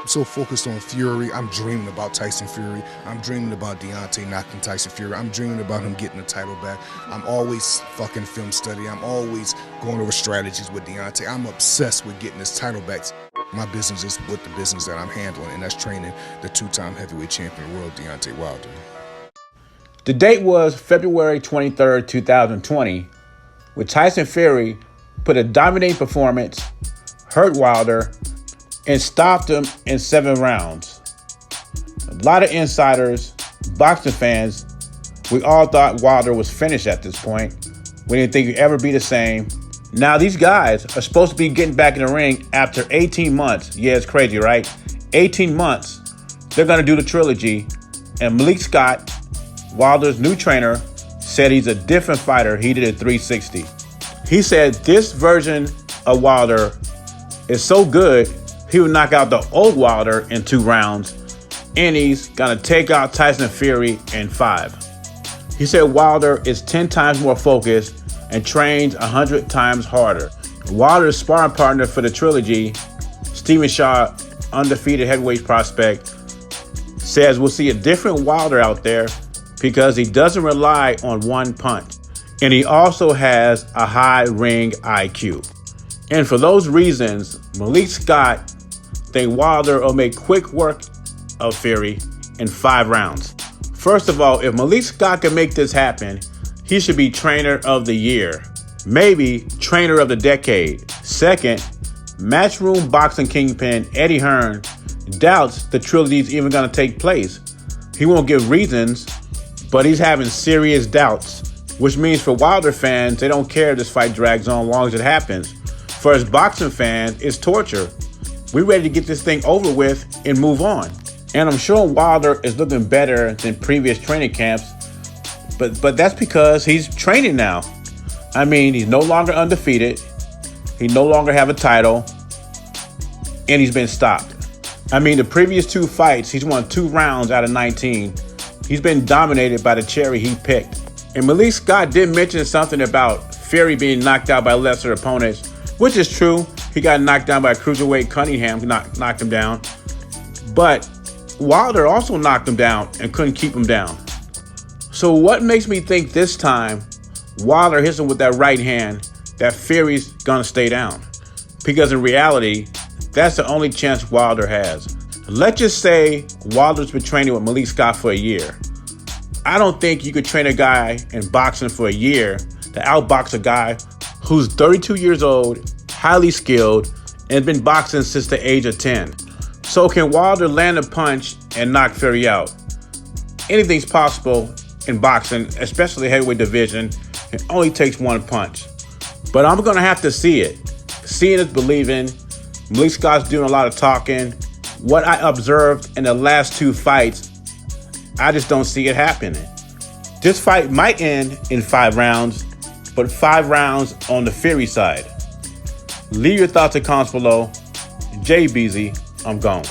so focused on Fury. I'm dreaming about Tyson Fury. I'm dreaming about Deontay knocking Tyson Fury. I'm dreaming about him getting the title back. I'm always fucking film study. I'm always going over strategies with Deontay. I'm obsessed with getting this title back. My business is with the business that I'm handling, and that's training the two-time heavyweight champion of the world, Deontay Wilder. The date was February 23rd, 2020, with Tyson Fury put a dominating performance, hurt Wilder, and stopped him in 7 rounds. A lot of insiders, boxing fans, we all thought Wilder was finished at this point. We didn't think he'd ever be the same. Now these guys are supposed to be getting back in the ring after 18 months. Yeah, it's crazy, right? 18 months. They're going to do the trilogy. And Malik Scott, Wilder's new trainer, said he's a different fighter. He did a 360. He said this version of Wilder is so good, he would knock out the old Wilder in 2 rounds, and he's going to take out Tyson Fury in 5. He said Wilder is 10 times more focused and trains 100 times harder. Wilder's sparring partner for the trilogy, Stephen Shaw, undefeated heavyweight prospect, says we'll see a different Wilder out there because he doesn't rely on one punch. And he also has a high ring IQ. And for those reasons, Malik Scott thinks Wilder will make quick work of Fury in 5 rounds. First of all, if Malik Scott can make this happen, he should be trainer of the year, maybe trainer of the decade. Second, Matchroom boxing kingpin Eddie Hearn doubts the trilogy is even going to take place. He won't give reasons, but he's having serious doubts, which means for Wilder fans, they don't care if this fight drags on as long as it happens. For us boxing fans, it's torture. We're ready to get this thing over with and move on. And I'm sure Wilder is looking better than previous training camps, but that's because he's training now. I mean, he's no longer undefeated. He no longer have a title, and he's been stopped. I mean, the previous 2 fights, he's won 2 rounds out of 19. He's been dominated by the cherry he picked. And Malik Scott did mention something about Fury being knocked out by lesser opponents, which is true. He got knocked down by cruiserweight Cunningham, knocked him down. But Wilder also knocked him down and couldn't keep him down. So what makes me think this time Wilder hits him with that right hand that Fury's gonna stay down? Because in reality, that's the only chance Wilder has. Let's just say Wilder's been training with Malik Scott for a year. I don't think you could train a guy in boxing for a year to outbox a guy who's 32 years old, highly skilled, and been boxing since the age of 10. So can Wilder land a punch and knock Fury out? Anything's possible in boxing, especially heavyweight division. It only takes one punch. But I'm going to have to see it. Seeing is believing. Malik Scott's doing a lot of talking. What I observed in the last 2 fights, I just don't see it happening. This fight might end in 5 rounds, but 5 rounds on the Fury side. Leave your thoughts in comments below. Jay Beasy, I'm gone.